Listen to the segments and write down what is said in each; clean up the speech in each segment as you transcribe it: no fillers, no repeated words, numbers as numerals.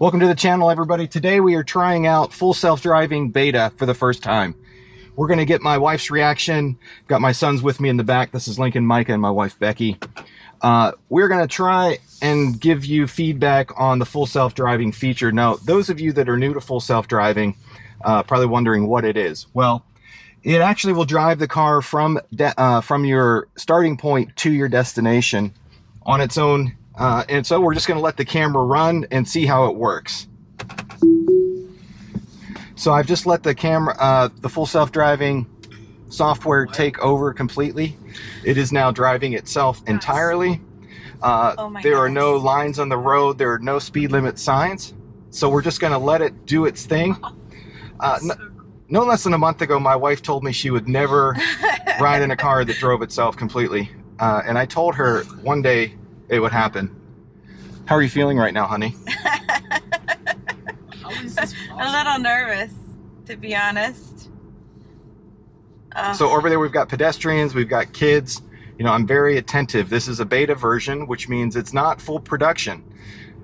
Welcome to the channel, everybody. Today we are trying out full self-driving beta for the first time. We're going to get my wife's reaction. Got my sons with me in the back. This is Lincoln, Micah, and my wife, Becky. We're going to try and give you feedback on the full self-driving feature. Now, those of you that are new to full self-driving, probably wondering what it is. Well, it actually will drive the car from your starting point to your destination on its own. And so we're just going to let the camera run and see how it works. So I've just let the camera, the full self-driving software take over completely. It is now driving itself entirely. There are no lines on the road. There are no speed limit signs. So we're just going to let it do its thing. No less than a month ago, my wife told me she would never ride in a car that drove itself completely. And I told her one day it would happen. How are you feeling right now, honey? How is this possible? A little nervous, to be honest. So over there we've got pedestrians, we've got kids. You know, I'm very attentive. This is a beta version, which means it's not full production.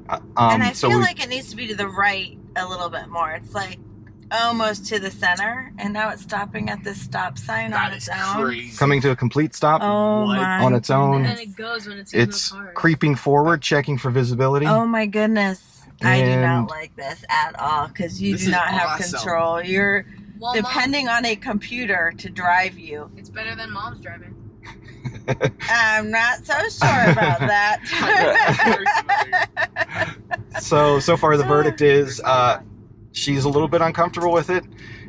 And I feel like it needs to be to the right a little bit more. It's like almost to the center, and now it's stopping at this stop sign on its own. Crazy. Coming to a complete stop on its own. And it goes when it's in the car. Creeping forward, checking for visibility. Oh my goodness. I do not like this at all, because you do not have control. You're depending on a computer to drive you. It's better than mom's driving. I'm not so sure about that. So far the verdict is she's a little bit uncomfortable with it.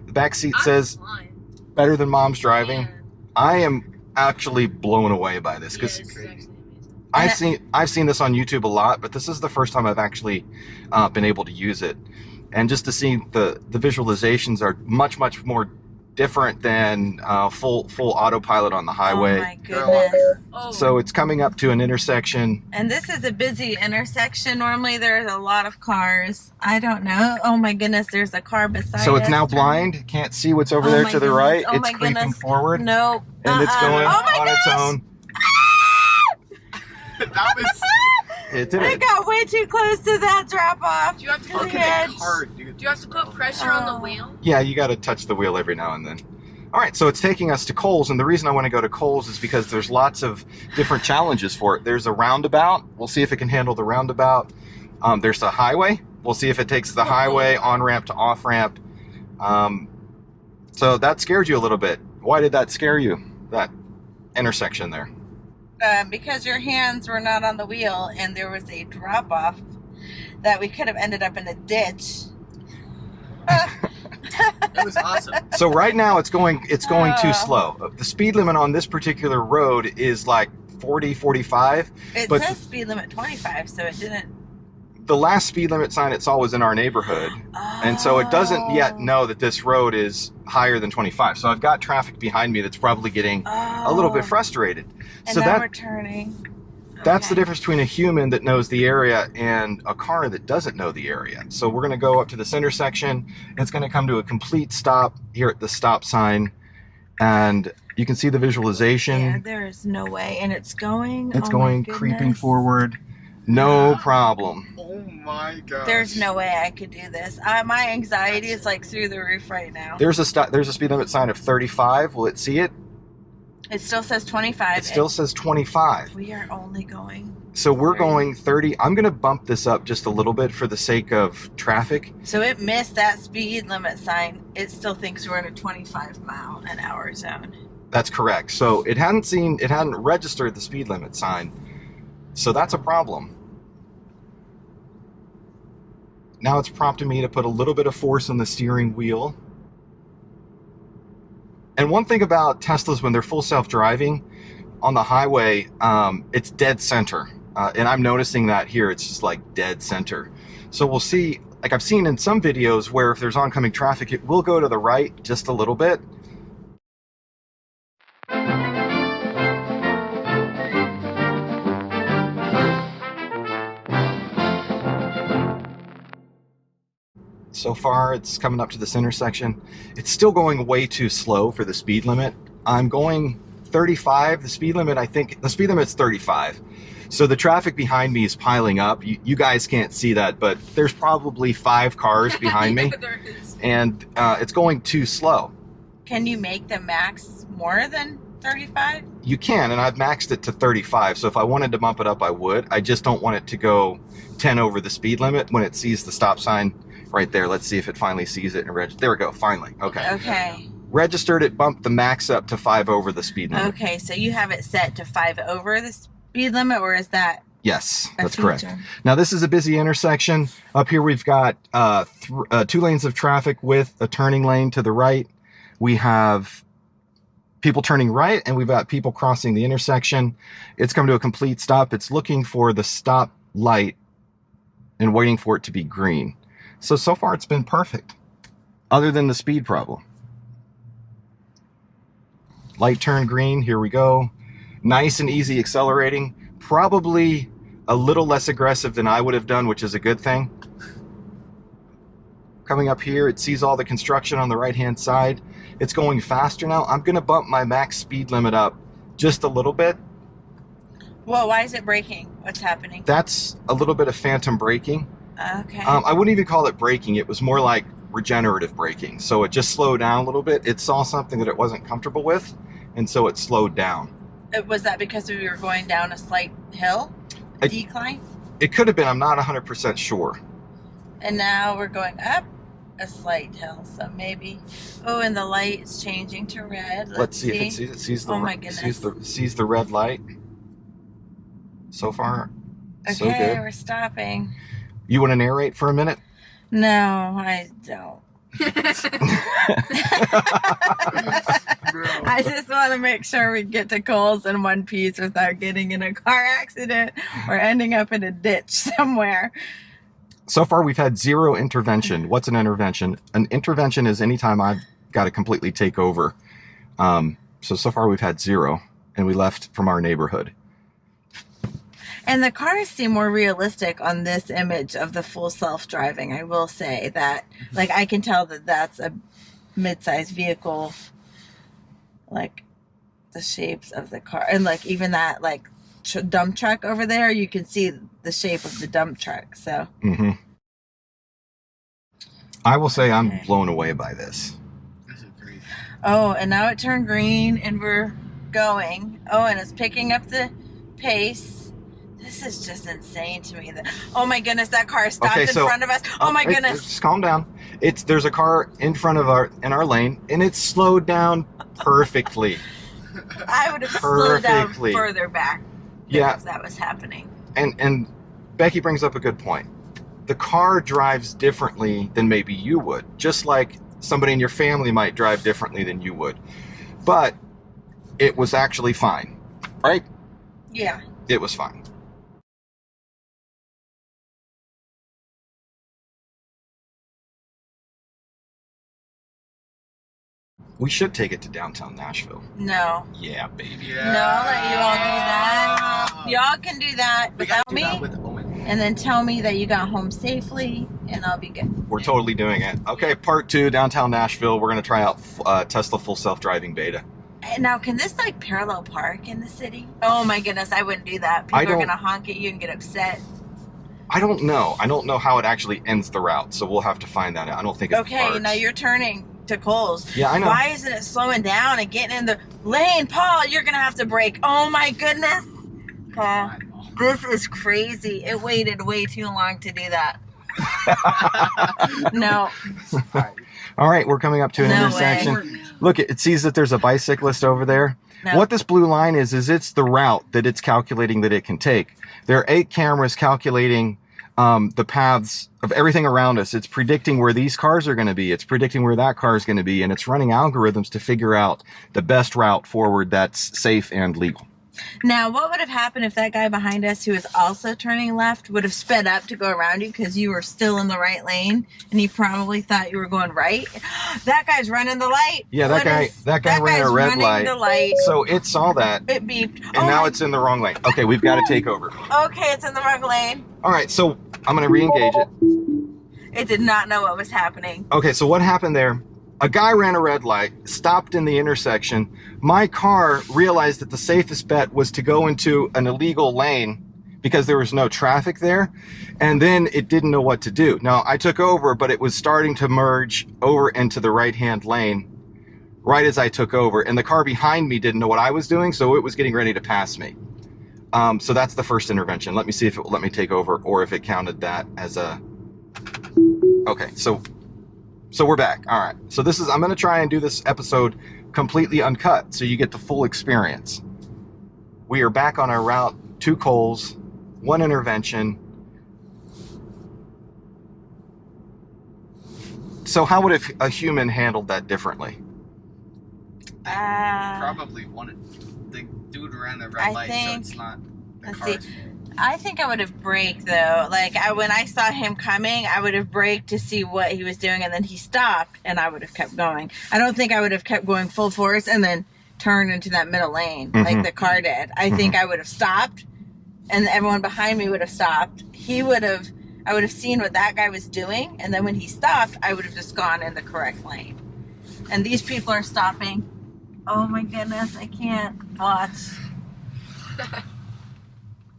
The back seat says better than mom's driving. Yeah. I am actually blown away by this because I've seen this on YouTube a lot, but this is the first time I've actually been able to use it. And just to see the visualizations are much more different than full autopilot on the highway. Oh my goodness. So it's coming up to an intersection. And this is a busy intersection. Normally there's a lot of cars. I don't know. Oh my goodness, there's a car beside us. So it's now blind. Can't see what's over there to the right. Oh it's creeping forward. Nope. And it's going on its own. That was It did I it. got way too close to that drop off. Do you have to look put, at the car, dude. do you have to put pressure on the wheel? Yeah, you got to touch the wheel every now and then. All right, so it's taking us to Kohl's, and the reason I want to go to Kohl's is because there's lots of different challenges for it. There's a roundabout. We'll see if it can handle the roundabout. There's a highway. We'll see if it takes the highway on-ramp to off-ramp. So that scared you a little bit. Why did that scare you, that intersection there? Because your hands were not on the wheel, and there was a drop off that we could have ended up in a ditch. It was awesome. So right now it's going too slow. The speed limit on this particular road is like 40, 45. It but says speed limit 25, so it didn't. The last speed limit sign it saw was in our neighborhood. And so it doesn't yet know that this road is higher than 25. So I've got traffic behind me that's probably getting a little bit frustrated. And so now we're turning. That's the difference between a human that knows the area and a car that doesn't know the area. So we're going to go up to this intersection. It's going to come to a complete stop here at the stop sign. And you can see the visualization. Yeah, there is no way. And it's going. It's going creeping forward. No problem. Oh my gosh. There's no way I could do this. My anxiety is like through the roof right now. There's a speed limit sign of 35. Will it see it? It still says 25. It still says 25. We are only going. So we're going 30. I'm going to bump this up just a little bit for the sake of traffic. So it missed that speed limit sign. It still thinks we're in a 25-mile-an-hour zone. That's correct. So it hadn't registered the speed limit sign. So that's a problem. Now it's prompting me to put a little bit of force on the steering wheel. And one thing about Teslas when they're full self-driving on the highway, it's dead center. And I'm noticing that here, it's just like dead center. So we'll see, like I've seen in some videos where if there's oncoming traffic, it will go to the right just a little bit. So far, it's coming up to this intersection. It's still going way too slow for the speed limit. I'm going 35. The speed limit, I think, the speed limit's 35. So the traffic behind me is piling up. You guys can't see that, but there's probably 5 cars behind me, There is. and it's going too slow. Can you make the max more than 35? You can, and I've maxed it to 35. So if I wanted to bump it up, I would. I just don't want it to go 10 over the speed limit when it sees the stop sign right there. Let's see if it finally sees it and there we go. Finally. Okay. Okay. Registered it, bumped the max up to 5 over the speed limit. Okay, so you have it set to 5 over the speed limit, or is that Yes, a that's correct. feature? Now this is a busy intersection. Up here we've got 2 lanes of traffic with a turning lane to the right. We have people turning right, and we've got people crossing the intersection. It's come to a complete stop. It's looking for the stop light and waiting for it to be green. So far it's been perfect, other than the speed problem. Light turn green, here we go. Nice and easy accelerating. Probably a little less aggressive than I would have done, which is a good thing. Coming up here, it sees all the construction on the right-hand side. It's going faster now. I'm gonna bump my max speed limit up just a little bit. Well, why is it braking? What's happening? That's a little bit of phantom braking. Okay. I wouldn't even call it braking. It was more like regenerative braking. So it just slowed down a little bit. It saw something that it wasn't comfortable with, and so it slowed down. Was that because we were going down a slight hill? A decline? It could have been. I'm not 100% sure. And now we're going up a slight hill, so maybe. Oh, and the light is changing to red. Let's see if it sees it. Sees the, oh my goodness. Sees the red light. So far, so Okay, good. we're stopping. You want to narrate for a minute? No, I don't. I just want to make sure we get to Kohl's in one piece without getting in a car accident or ending up in a ditch somewhere. So far, we've had 0 intervention. What's an intervention? An intervention is anytime I've got to completely take over. So far, we've had 0, and we left from our neighborhood. And the cars seem more realistic on this image of the full self-driving. I will say that, like, I can tell that that's a mid-sized vehicle, like the shapes of the car, and like even that like dump truck over there, you can see the shape of the dump truck. So I will say I'm blown away by this. This is crazy. Oh, and now it turned green and we're going. Oh, and it's picking up the pace. This is just insane to me. Oh my goodness, that car stopped in front of us. Oh my goodness. Just calm down. There's a car in front of our lane, and it's slowed down perfectly. I would have slowed down further back. If that was happening. And Becky brings up a good point. The car drives differently than maybe you would, just like somebody in your family might drive differently than you would. But it was actually fine, right? Yeah. It was fine. We should take it to downtown Nashville. No. Yeah, baby. Yeah. No, I'll let you all do that. Y'all can do that without me. And then tell me that you got home safely, and I'll be good. We're totally doing it. Okay, part 2, downtown Nashville. We're going to try out Tesla full self-driving beta. Now, can this like parallel park in the city? Oh my goodness, I wouldn't do that. People are going to honk at you and get upset. I don't know. I don't know how it actually ends the route, so we'll have to find that out. I don't think it Okay, now you're turning to Kohl's. Yeah, I know. Why isn't it slowing down and getting in the lane? Paul, you're going to have to brake. Oh my goodness. Paul, this is crazy. It waited way too long to do that. No. All right, we're coming up to an intersection. Way. Look, it sees that there's a bicyclist over there. No. What this blue line is it's the route that it's calculating that it can take. There are 8 cameras calculating the paths of everything around us. It's predicting where these cars are going to be. It's predicting where that car is going to be. And it's running algorithms to figure out the best route forward that's safe and legal. Now, what would have happened if that guy behind us who was also turning left would have sped up to go around you because you were still in the right lane and he probably thought you were going right? That guy's running the light. Yeah, that guy ran a red light. The light. So it saw that. It beeped. And now it's in the wrong lane. Okay, we've got to take over. Okay, it's in the wrong lane. All right, so I'm going to re-engage it. It did not know what was happening. Okay, so what happened there, A guy ran a red light, stopped in the intersection. My car realized that the safest bet was to go into an illegal lane because there was no traffic there, and then it didn't know what to do. Now, I took over, but it was starting to merge over into the right-hand lane right as I took over, and the car behind me didn't know what I was doing, so it was getting ready to pass me. So that's the first intervention. Let me see if it will let me take over or if it counted that as a... Okay, so we're back. All right. So this is, I'm going to try and do this episode completely uncut so you get the full experience. We are back on our route, 2 Coles, 1 intervention. So how would a human handled that differently? Probably the dude ran the red light, so it's not the let's car's see. I think I would have braked though. Like when I saw him coming, I would have braked to see what he was doing, and then he stopped, and I would have kept going. I don't think I would have kept going full force and then turned into that middle lane like the car did. I think I would have stopped, and everyone behind me would have stopped. I would have seen what that guy was doing, and then when he stopped, I would have just gone in the correct lane. And these people are stopping. Oh my goodness, I can't watch.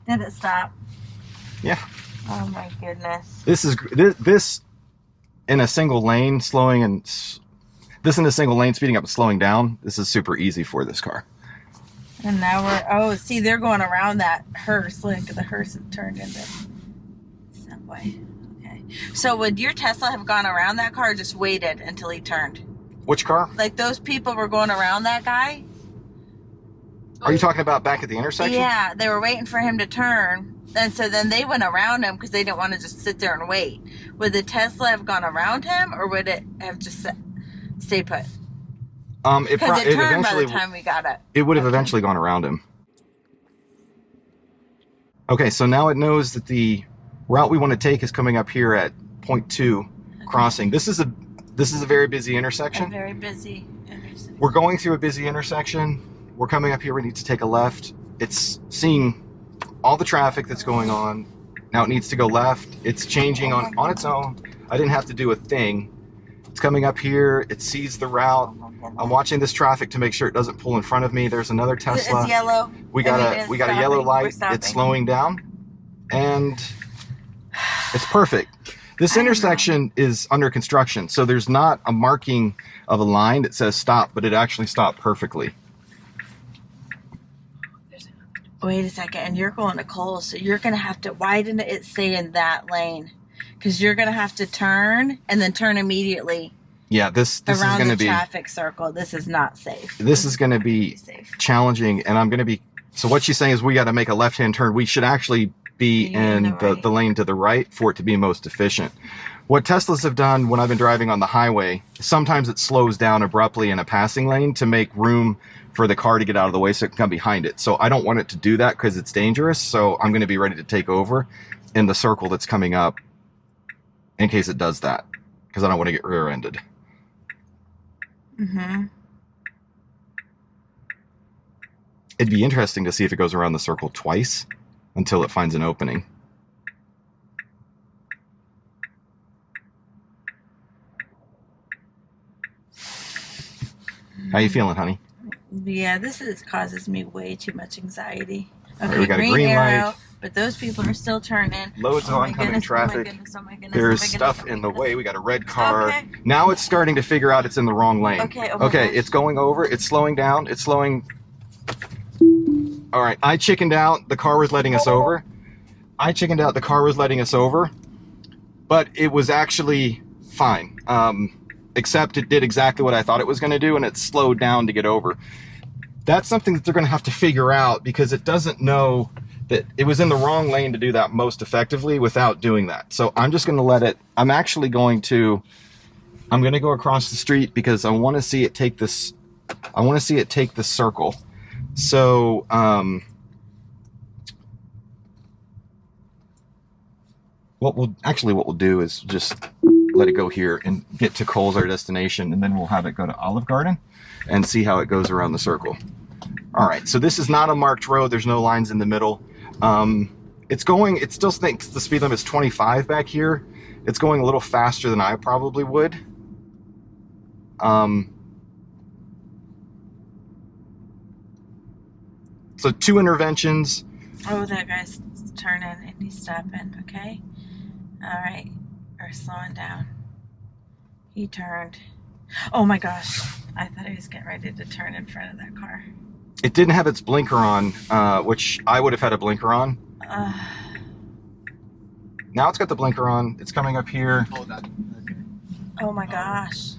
Did it stop? Yeah. Oh my goodness. This in a single lane speeding up and slowing down. This is super easy for this car. And now see, they're going around that hearse. Look, the hearse has turned into subway. Okay. So would your Tesla have gone around that car or just waited until he turned? Which car? Like those people were going around that guy? Are you talking about back at the intersection? Yeah, they were waiting for him to turn. And so then they went around him because they didn't want to just sit there and wait. Would the Tesla have gone around him, or would it have just stay put? Because it turned by the time we got it. It would have eventually gone around him. Okay, so now it knows that the route we want to take is coming up here at point 2 crossing. This is a very busy intersection. Very busy intersection. We're going through a busy intersection. We're coming up here, we need to take a left. It's seeing all the traffic that's going on. Now it needs to go left. It's changing on its own. I didn't have to do a thing. It's coming up here, it sees the route. I'm watching this traffic to make sure it doesn't pull in front of me. There's another Tesla. It's yellow. We got a yellow light. It's slowing down. And it's perfect. This intersection is under construction, so there's not a marking of a line that says stop, but it actually stopped perfectly. Wait a second, and you're going to Coles, so you're going to have to, why didn't it stay in that lane? Because you're going to have to turn and then turn immediately. Yeah, this is going to be traffic circle. This is not safe. This is going to be challenging, and I'm going to be, so what she's saying is we got to make a left-hand turn. We should actually be in the lane to the right for it to be most efficient. What Teslas have done when I've been driving on the highway, sometimes it slows down abruptly in a passing lane to make room for the car to get out of the way so it can come behind it. So I don't want it to do that because it's dangerous. So I'm going to be ready to take over in the circle that's coming up in case it does that, because I don't want to get rear-ended. Mm-hmm. It'd be interesting to see if it goes around the circle twice until it finds an opening. How you feeling, honey? Yeah, causes me way too much anxiety. Okay, right, we got a green arrow, light. But those people are still turning. Loads of oncoming traffic. Oh my goodness, There's stuff in the way. We got a red car. Okay. Now it's starting to figure out it's in the wrong lane. Okay, it's going over. It's slowing down. It's slowing. All right, I chickened out. The car was letting us over. But it was actually fine. Except it did exactly what I thought it was going to do, and it slowed down to get over. That's something that they're going to have to figure out because it doesn't know that it was in the wrong lane to do that most effectively without doing that. So I'm just going to let it, I'm going to go across the street because I want to see it take this, circle. So, what we'll do is just let it go here and get to Coles, our destination, and then we'll have it go to Olive Garden and see how it goes around the circle. All right, so this is not a marked road. There's no lines in the middle. It still thinks the speed limit is 25 back here. It's going a little faster than I probably would. So 2 interventions. Oh, that guy's turning and he's stopping. Okay. All right. Or slowing down. He turned. Oh my gosh. I thought he was getting ready to turn in front of that car. It didn't have its blinker on, which I would have had a blinker on. Now it's got the blinker on. It's coming up here. Hold on. Okay. Oh my gosh.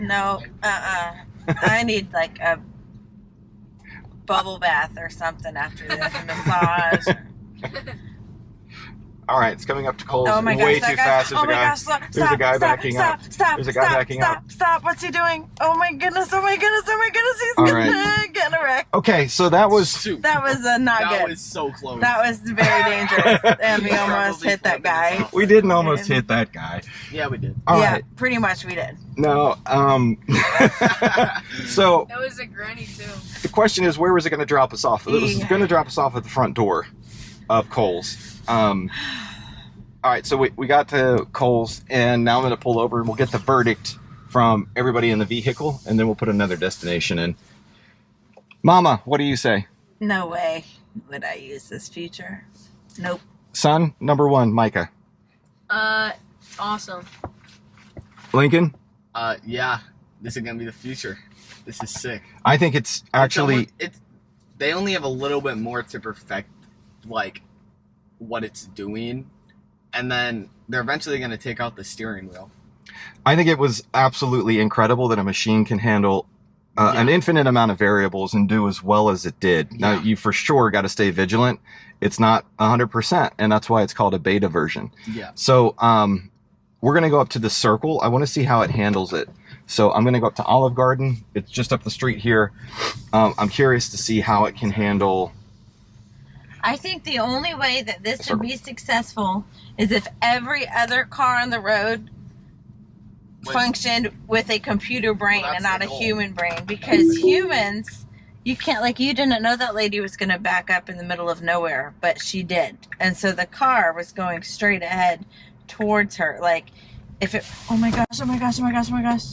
No. I need like a bubble bath or something after this massage. All right, it's coming up to Cole's Oh my gosh, way that too guy, fast. oh my gosh, stop, There's a guy backing up. Stop, There's a guy backing up. Stop, what's he doing? Oh my goodness, oh my goodness, oh my goodness, he's All getting a wreck. Okay, so that was... Shoot. That was not That good. was so close. That was very dangerous, and we almost Probably hit that guy. We didn't almost hit that guy. Yeah, we did. All Yeah, right. pretty much we did. No, so That was a granny too. the question is, where was it going to drop us off? It was going to drop us off at the front door of Cole's. All right, so we got to Cole's, and now I'm going to pull over, and we'll get the verdict from everybody in the vehicle, and then we'll put another destination in. Mama, what do you say? No way would I use this feature. Nope. Son, number 1, Micah. Awesome. Lincoln? Yeah, this is gonna be the future. This is sick. I think it's actually... They only have a little bit more to perfect, like, what it's doing, and then they're eventually gonna take out the steering wheel. I think it was absolutely incredible that a machine can handle an infinite amount of variables and do as well as it did. Now, you for sure got to stay vigilant. It's not 100%, and that's why it's called a beta version. Yeah. So we're going to go up to the circle. I want to see how it handles it. So I'm going to go up to Olive Garden. It's just up the street here. I'm curious to see how it can handle... I think the only way that this would be successful is if every other car on the road functioned with a computer brain and not a human brain, because humans, you can't, like, you didn't know that lady was going to back up in the middle of nowhere, but she did, and so the car was going straight ahead towards her. Like, if it, oh my gosh, oh my gosh, oh my gosh, oh my gosh,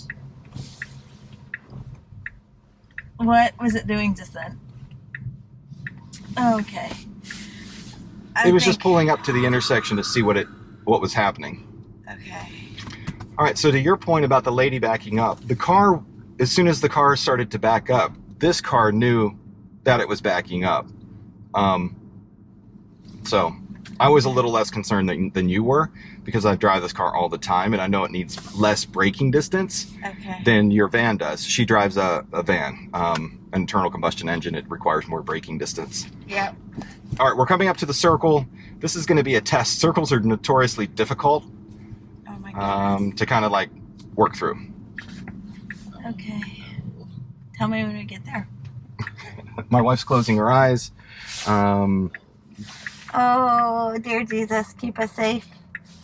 what was it doing just then? Okay, It was just pulling up to the intersection to see what was happening. Okay. All right, so to your point about the lady backing up, the car, as soon as the car started to back up, this car knew that it was backing up. So I was a little less concerned than you were, because I drive this car all the time, and I know it needs less braking distance than your van does. She drives a van, an internal combustion engine. It requires more braking distance. Yep. All right, we're coming up to the circle. This is going to be a test. Circles are notoriously difficult to kind of like work through. Okay. Tell me when we get there. My wife's closing her eyes. Oh, dear Jesus, keep us safe.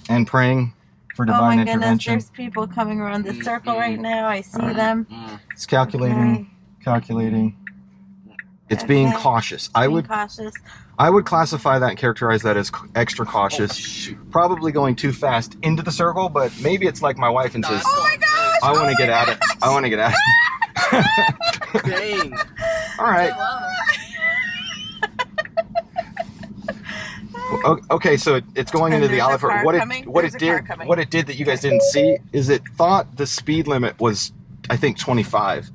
And praying for divine intervention. Oh my goodness, there's people coming around the circle right now. I see them. It's calculating, calculating. It's being cautious. I would classify that and characterize that as extra cautious. Probably going too fast into the circle, but maybe it's like my wife and says, oh my gosh! I want to get at it. I want to get at it. Dang. All right. Okay, so it's going into the Olive Garden. What it did that you guys didn't see is it thought the speed limit was, I think, 25,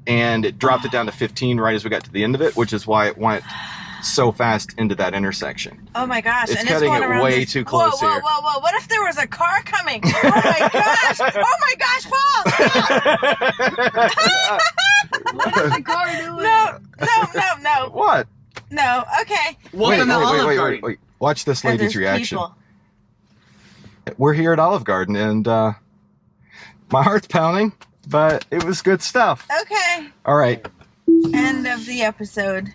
and it dropped it down to 15 right as we got to the end of it, which is why it went so fast into that intersection. Oh my gosh! It's cutting it way too close here. Whoa! What if there was a car coming? Oh my gosh! Oh my gosh, Paul! Stop! What is the car doing? No. What? No. Okay. Wait. Watch this lady's reaction. People. We're here at Olive Garden, and my heart's pounding, but it was good stuff. Okay. All right. End of the episode.